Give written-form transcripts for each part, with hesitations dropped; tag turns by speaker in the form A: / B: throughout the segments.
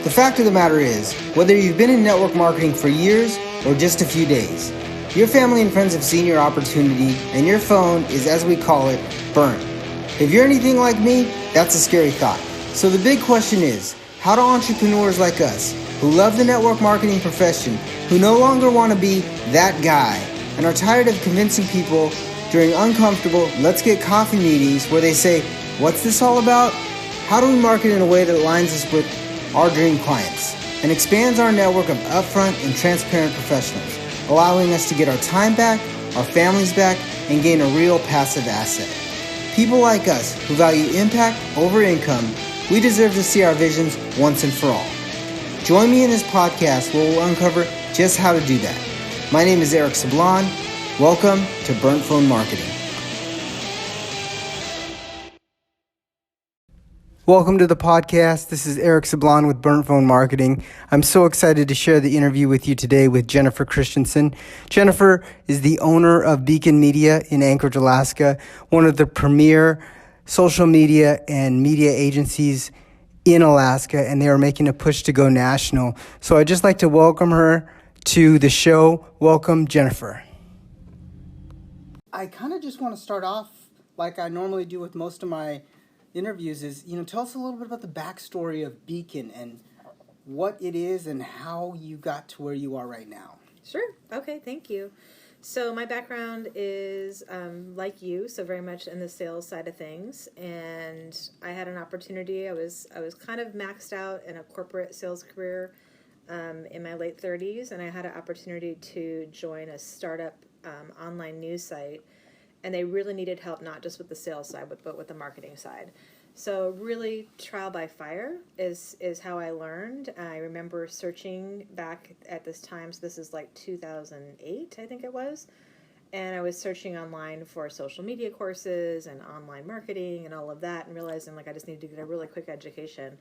A: The fact of the matter is, whether you've been in network marketing for years or just a few days, your family and friends have seen your opportunity and your phone is, as we call it, burnt. If you're anything like me, that's a scary thought. So the big question is, how do entrepreneurs like us, who love the network marketing profession, who no longer want to be that guy, and are tired of convincing people during uncomfortable let's get coffee meetings where they say, what's this all about? How do we market in a way that aligns us with our dream clients and expands our network of upfront and transparent professionals, allowing us to get our time back, our families back, and gain a real passive asset? People like us who value impact over income, we deserve to see our visions once and for all. Join me in this podcast where we'll uncover just how to do that. My name is Eric Sablon. Welcome to Burnt Phone Marketing. Welcome to the podcast. This is Eric Sablon with Burnt Phone Marketing. I'm so excited to share the interview with you today with Jennifer Christensen. Jennifer is the owner of Beacon Media in Anchorage, Alaska, one of the premier social media and media agencies in Alaska, and they are making a push to go national. So I'd just like to welcome her to the show. Welcome, Jennifer. I kind of just want to start off like I normally do with most of my interviews is, tell us a little bit about the backstory of Beacon and what it is and how you got to where you are right now.
B: Sure. Okay. Thank you. So my background is like you, so very much in the sales side of things. And I had an opportunity. I was kind of maxed out in a corporate sales career in my late 30s, and I had an opportunity to join a startup online news site. And they really needed help, not just with the sales side, but with the marketing side. So really trial by fire is how I learned. I remember searching back at this time, so this is like 2008, I think it was. And I was searching online for social media courses and online marketing and all of that, and realizing like I just needed to get a really quick education.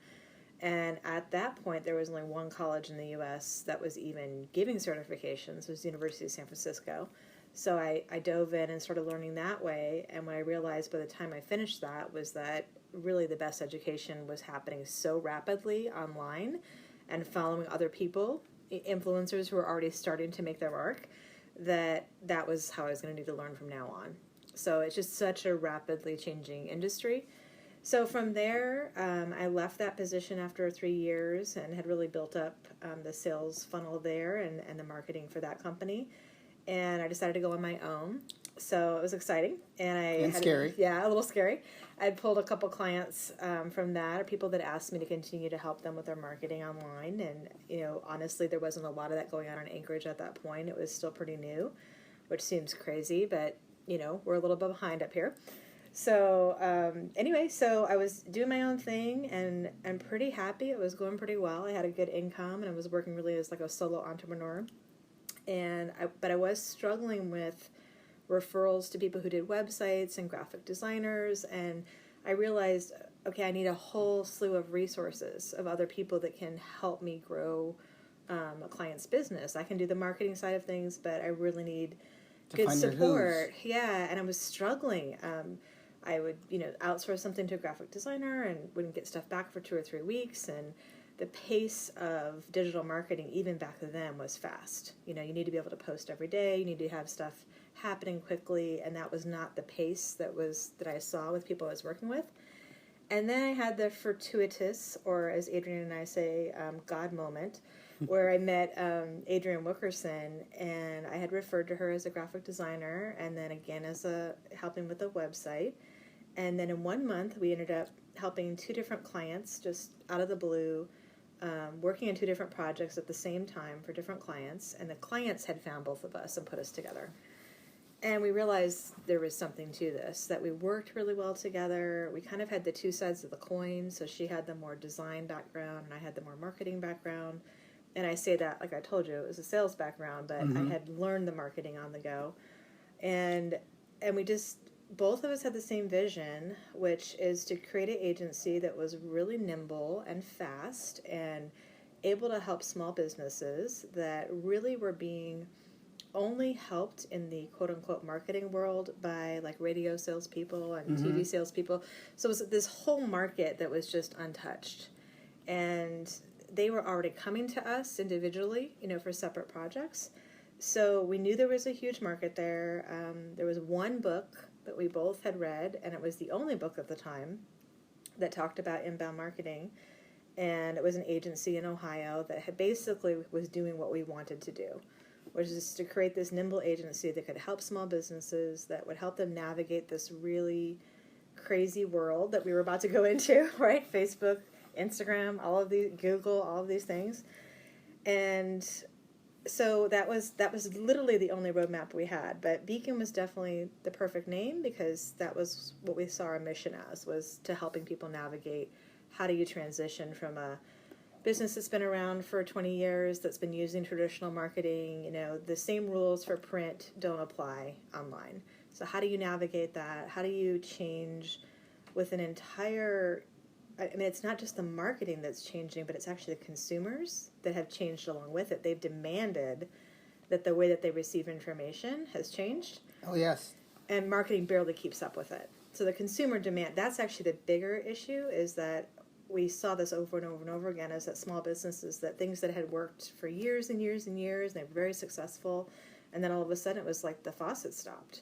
B: And at that point, there was only one college in the U.S. that was even giving certifications. It was the University of San Francisco. So I dove in and started learning that way, and what I realized by the time I finished that was that really the best education was happening so rapidly online and following other people, influencers who were already starting to make their mark, that was how I was going to need to learn from now on. So it's just such a rapidly changing industry. So from there, I left that position after 3 years and had really built up the sales funnel there and the marketing for that company. And I decided to go on my own. So it was exciting. And
A: scary.
B: Yeah, a little scary. I'd pulled a couple clients from that, or people that asked me to continue to help them with their marketing online. And, honestly, there wasn't a lot of that going on in Anchorage at that point. It was still pretty new, which seems crazy, but, we're a little bit behind up here. So anyway, so I was doing my own thing, and I'm pretty happy. It was going pretty well. I had a good income, and I was working really as like a solo entrepreneur. But I was struggling with referrals to people who did websites and graphic designers, and I realized, okay, I need a whole slew of resources of other people that can help me grow a client's business. I can do the marketing side of things, but I really need good support. Yeah, and I was struggling. I would, outsource something to a graphic designer and wouldn't get stuff back for 2 or 3 weeks, and the pace of digital marketing, even back then, was fast. You need to be able to post every day. You need to have stuff happening quickly, and that was not the pace that I saw with people I was working with. And then I had the fortuitous, or as Adrian and I say, God moment, where I met Adrian Wilkerson, and I had referred to her as a graphic designer, and then again as helping with the website. And then in 1 month, we ended up helping 2 different clients just out of the blue, working on 2 different projects at the same time for different clients, and the clients had found both of us and put us together. And we realized there was something to this, that we worked really well together. We kind of had the 2 sides of the coin, so she had the more design background, and I had the more marketing background. And I say that, like I told you, it was a sales background, but I had learned the marketing on the go. And we just, both of us had the same vision, which is to create an agency that was really nimble and fast and able to help small businesses that really were being only helped in the quote-unquote marketing world by like radio salespeople and TV salespeople. So it was this whole market that was just untouched. And they were already coming to us individually, for separate projects. So we knew there was a huge market there. There was one book that we both had read, and it was the only book at the time that talked about inbound marketing. And it was an agency in Ohio that had basically was doing what we wanted to do, which is to create this nimble agency that could help small businesses, that would help them navigate this really crazy world that we were about to go into, right? Facebook, Instagram, all of these, Google, all of these things. And so that was literally the only roadmap we had. But Beacon was definitely the perfect name because that was what we saw our mission as, was to helping people navigate how do you transition from a business that's been around for 20 years, that's been using traditional marketing. The same rules for print don't apply online. So how do you navigate that? How do you change with an entire... it's not just the marketing that's changing, but it's actually the consumers that have changed along with it. They've demanded that the way that they receive information has changed.
A: Oh, yes.
B: And marketing barely keeps up with it. So the consumer demand, that's actually the bigger issue, is that we saw this over and over and over again, is that small businesses, that things that had worked for years and years and years, and they were very successful, and then all of a sudden it was like the faucet stopped.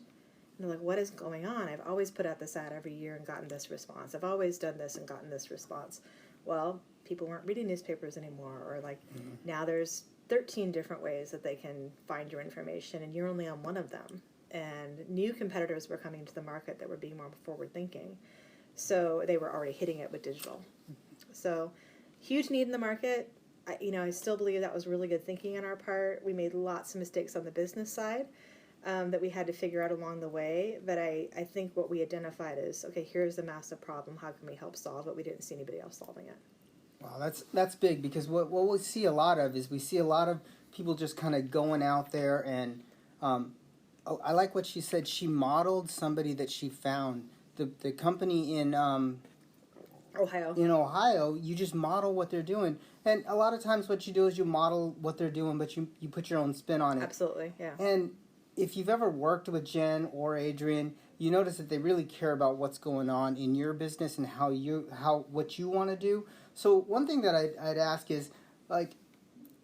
B: And they're like, what is going on? I've always put out this ad every year and gotten this response. I've always done this and gotten this response. Well, people weren't reading newspapers anymore, or now there's 13 different ways that they can find your information, and you're only on one of them. And new competitors were coming to the market that were being more forward-thinking. So they were already hitting it with digital. So huge need in the market. I still believe that was really good thinking on our part. We made lots of mistakes on the business side that we had to figure out along the way. But I think what we identified is, okay, here's the massive problem. How can we help solve it? We didn't see anybody else solving it.
A: Wow, that's big, because what we see a lot of is we see a lot of people just kind of going out there and I like what she said. She modeled somebody that she found. The company in
B: Ohio.
A: In Ohio, you just model what they're doing. And a lot of times what you do is you model what they're doing, but you put your own spin on it.
B: Absolutely, yeah.
A: And if you've ever worked with Jen or Adrian, you notice that they really care about what's going on in your business and what you want to do. So one thing that I'd ask is,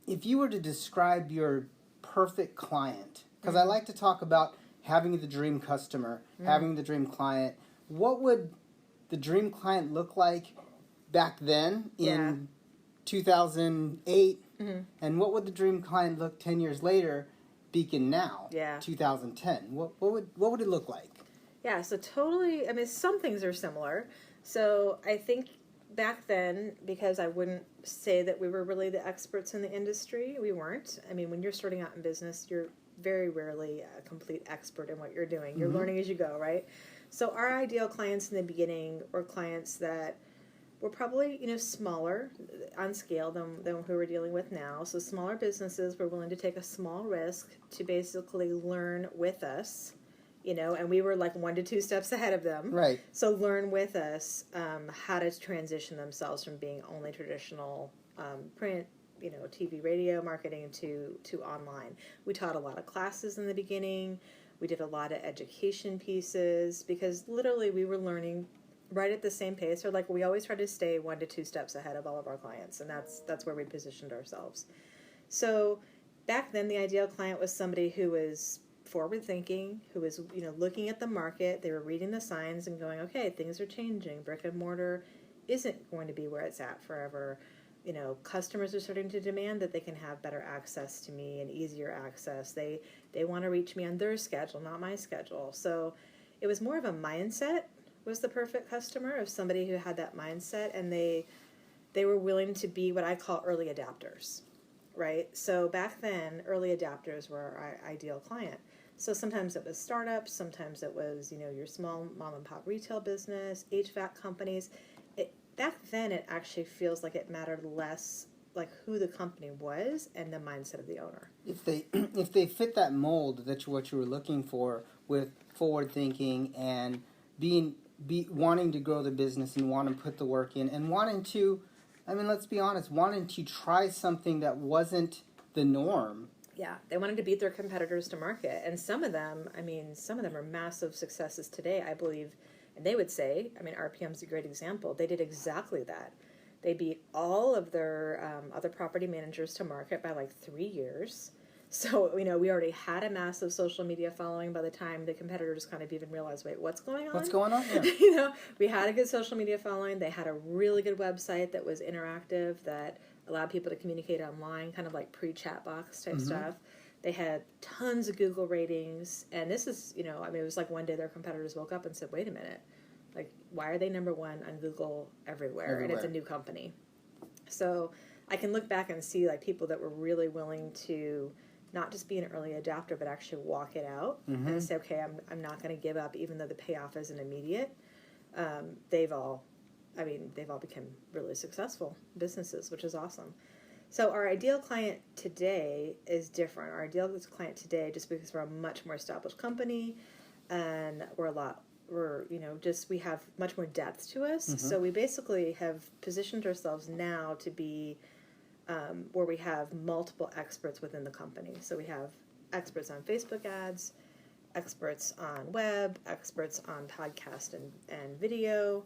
A: if you were to describe your perfect client, because I like to talk about having the dream customer, having the dream client, what would the dream client look like back then in 2008, and what would the dream client look 10 years later, Beacon now, 2010? What would it look like?
B: Yeah, so totally, some things are similar. So I think back then, because I wouldn't say that we were really the experts in the industry, we weren't. When you're starting out in business, you're very rarely a complete expert in what you're doing. You're learning as you go, right? So our ideal clients in the beginning were clients that were probably, smaller on scale than who we're dealing with now. So smaller businesses were willing to take a small risk to basically learn with us, and we were like 1 to 2 steps ahead of them.
A: Right.
B: So learn with us how to transition themselves from being only traditional print, TV, radio marketing to online. We taught a lot of classes in the beginning. We did a lot of education pieces because literally we were learning right at the same pace. Or we always try to stay 1 to 2 steps ahead of all of our clients, and that's where we positioned ourselves. So back then, the ideal client was somebody who was forward-thinking, who was looking at the market. They were reading the signs and going, okay, things are changing. Brick and mortar isn't going to be where it's at forever. Customers are starting to demand that they can have better access to me and easier access. They want to reach me on their schedule, not my schedule. So it was more of a mindset was the perfect customer, of somebody who had that mindset, and they were willing to be what I call early adapters, right? So back then, early adapters were our ideal client. So sometimes it was startups, sometimes it was, your small mom and pop retail business, HVAC companies. Back then, it actually feels like it mattered less who the company was and the mindset of the owner.
A: If they fit that mold what you were looking for, with forward thinking and wanting to grow the business and wanting to put the work in and wanting to, let's be honest, wanting to try something that wasn't the norm.
B: Yeah, they wanted to beat their competitors to market, and some of them are massive successes today, I believe. And they would say, RPM's a great example. They did exactly that. They beat all of their other property managers to market by like 3 years. So, we already had a massive social media following by the time the competitors kind of even realized, wait, what's going on?
C: What's going on? Yeah.
B: We had a good social media following. They had a really good website that was interactive, that allowed people to communicate online, kind of like pre-chat box type stuff. They had tons of Google ratings. And this is, it was like one day their competitors woke up and said, wait a minute, like, why are they number one on Google everywhere? And it's a new company. So I can look back and see, like, people that were really willing to not just be an early adopter, but actually walk it out and say, okay, I'm not going to give up, even though the payoff isn't immediate. They've all become really successful businesses, which is awesome. So our ideal client today is different. Our ideal client today, just because we're a much more established company, and we have much more depth to us. So we basically have positioned ourselves now to be where we have multiple experts within the company. So we have experts on Facebook ads, experts on web, experts on podcast and video,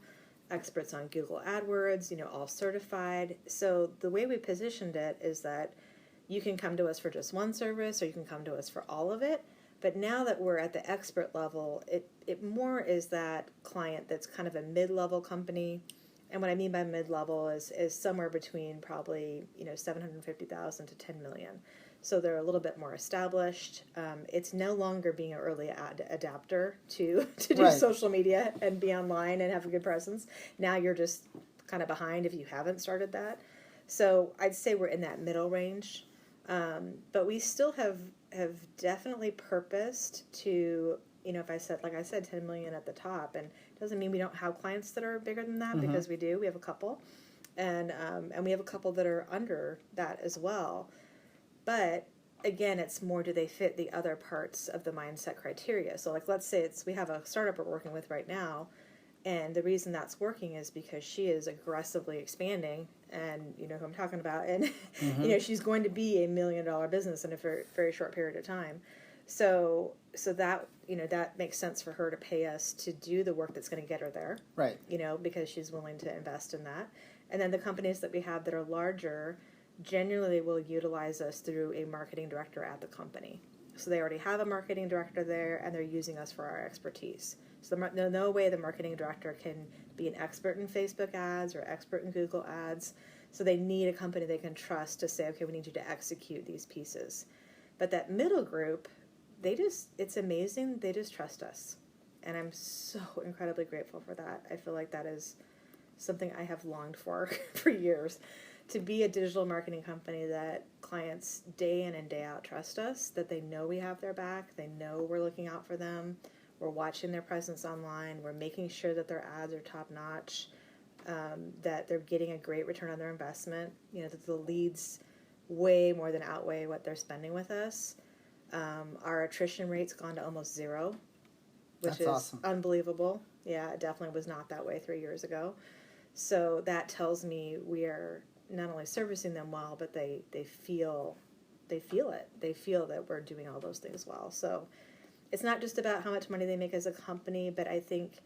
B: experts on Google AdWords, all certified. So the way we positioned it is that you can come to us for just one service, or you can come to us for all of it. But now that we're at the expert level, it more is that client that's kind of a mid-level company. And what I mean by mid-level is somewhere between probably, $750,000 to $10 million. So they're a little bit more established. It's no longer being an early adapter to do social media and be online and have a good presence. Now you're just kind of behind if you haven't started that. So I'd say we're in that middle range. But we still have definitely purposed to, if I said 10 million at the top, and it doesn't mean we don't have clients that are bigger than that, because we do. We have a couple, and we have a couple that are under that as well. But again, it's more, do they fit the other parts of the mindset criteria? So like, let's say we have a startup we're working with right now, and the reason that's working is because she is aggressively expanding, and you know who I'm talking about, and she's going to be $1 million business in a very, very short period of time. So that that makes sense for her to pay us to do the work that's going to get her there,
C: right?
B: Because she's willing to invest in that. And then the companies that we have that are larger generally will utilize us through a marketing director at the company. So they already have a marketing director there, and they're using us for our expertise. So no way the marketing director can be an expert in Facebook ads or expert in Google ads. So they need a company they can trust to say, okay, we need you to execute these pieces. But that middle group, it's amazing. They just trust us. And I'm so incredibly grateful for that. I feel like that is something I have longed for years. To be a digital marketing company that clients day in and day out trust us, that they know we have their back, they know we're looking out for them, we're watching their presence online, we're making sure that their ads are top notch, that they're getting a great return on their investment, that the leads way more than outweigh what they're spending with us. Our attrition rate's gone to almost zero, which
C: That's
B: is
C: awesome.
B: Unbelievable. Yeah, it definitely was not that way 3 years ago. So that tells me we are not only servicing them well, but they feel it. They feel that we're doing all those things well. So it's not just about how much money they make as a company, but I think,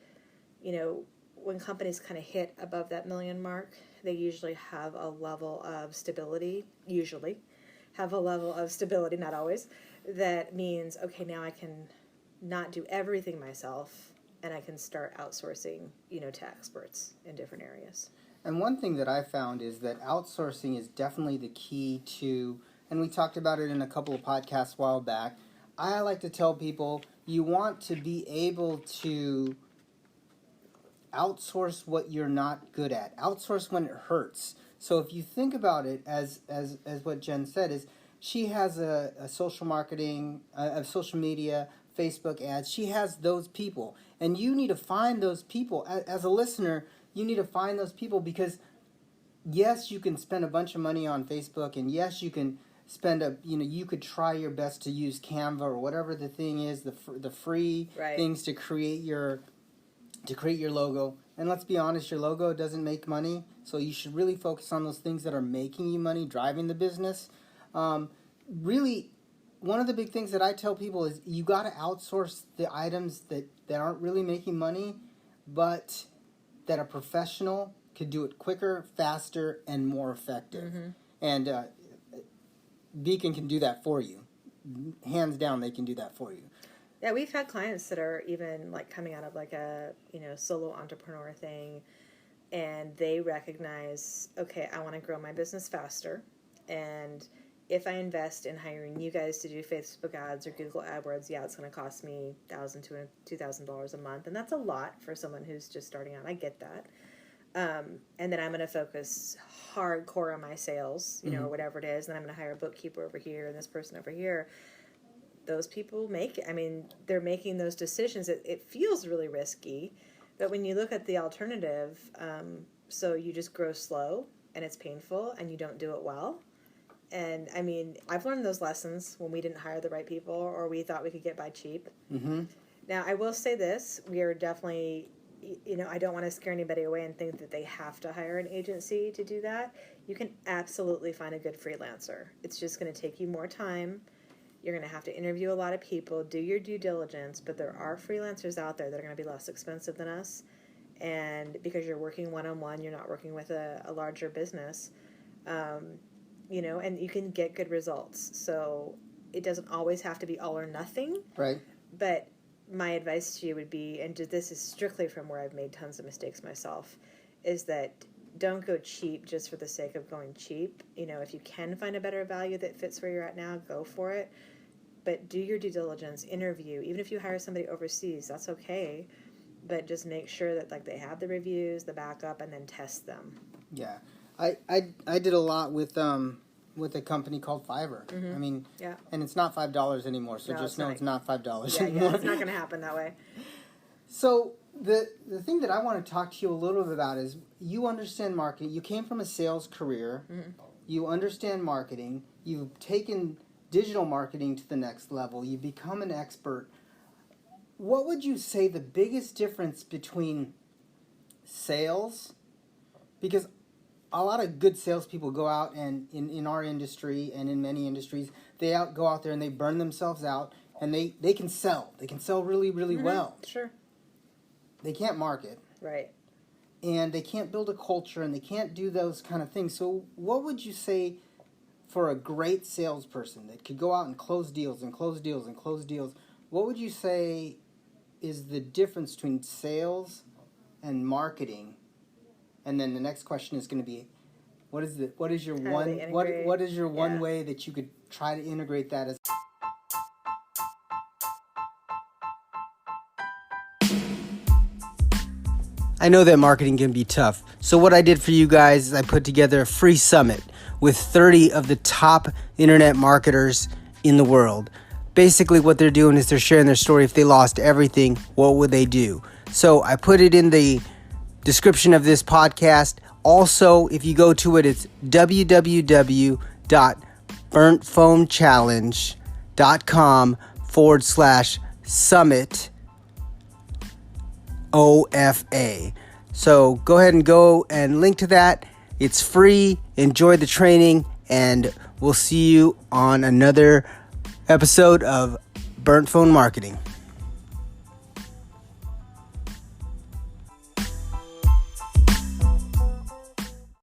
B: when companies kind of hit above that million mark, they usually have a level of stability, not always. That means, okay, now I can not do everything myself, and I can start outsourcing, to experts in different areas.
C: And one thing that I found is that outsourcing is definitely the key to, and we talked about it in a couple of podcasts a while back. I like to tell people you want to be able to outsource what you're not good at. Outsource when it hurts. So if you think about it as what Jen said, is she has a social marketing, a social media, Facebook ads. She has those people. And you need to find those people. As a listener, you need to find those people, because yes, you can spend a bunch of money on Facebook, and yes, you can spend you could try your best to use Canva or whatever the thing is, the free things to create your logo. And let's be honest, your logo doesn't make money, so you should really focus on those things that are making you money, driving the business. Really, one of the big things that I tell people is you got to outsource the items that aren't really making money, but that are professional, could do it quicker, faster, and more effective. And Beacon can do that for you. Hands down, they can do that for you.
B: Yeah, we've had clients that are even like coming out of like a solo entrepreneur thing, and they recognize, okay, I want to grow my business faster, and if I invest in hiring you guys to do Facebook ads or Google AdWords, yeah, it's going to cost me $1,000 to $2,000 a month, and that's a lot for someone who's just starting out. I get that. And then I'm going to focus hardcore on my sales, or whatever it is. Then I'm going to hire a bookkeeper over here and this person over here. Those people they're making those decisions. It feels really risky, but when you look at the alternative, so you just grow slow and it's painful and you don't do it well. And I've learned those lessons when we didn't hire the right people or we thought we could get by cheap. Now, I will say this, we are definitely, I don't want to scare anybody away and think that they have to hire an agency to do that. You can absolutely find a good freelancer. It's just going to take you more time. You're going to have to interview a lot of people, do your due diligence, but there are freelancers out there that are going to be less expensive than us. And because you're working one-on-one, you're not working with a larger business, and you can get good results. So it doesn't always have to be all or nothing.
C: Right.
B: But my advice to you would be, and this is strictly from where I've made tons of mistakes myself, is that don't go cheap just for the sake of going cheap. If you can find a better value that fits where you're at now, go for it. But do your due diligence, interview. Even if you hire somebody overseas, that's okay. But just make sure that they have the reviews, the backup, and then test them.
C: Yeah. I did a lot with a company called Fiverr.
B: Yeah.
C: And it's not $5 anymore, so
B: No,
C: just know
B: not.
C: it's not $5
B: Yeah,
C: anymore.
B: it's not going to happen that way.
C: So the thing that I want to talk to you a little bit about is you understand marketing. You came from a sales career. You understand marketing. You've taken digital marketing to the next level. You've become an expert. What would you say the biggest difference between sales? Because a lot of good salespeople go out and in our industry and in many industries, they go out there and they burn themselves out and they can sell. They can sell really, really well.
B: Sure.
C: They can't market.
B: Right.
C: And they can't build a culture and they can't do those kind of things. So what would you say for a great salesperson that could go out and close deals and close deals and close deals? What would you say is the difference between sales and marketing? And then the next question is going to be, what is your one way that you could try to integrate that as? I know that marketing can be tough. So what I did for you guys is I put together a free summit with 30 of the top internet marketers in the world. Basically what they're doing is they're sharing their story. If they lost everything, what would they do? So I put it in the description of this podcast. Also, if you go to it, it's www.burntphoneChallenge.com/summit OFA. So go ahead and go and link to that. It's free. Enjoy the training, and we'll see you on another episode of Burnt Phone Marketing.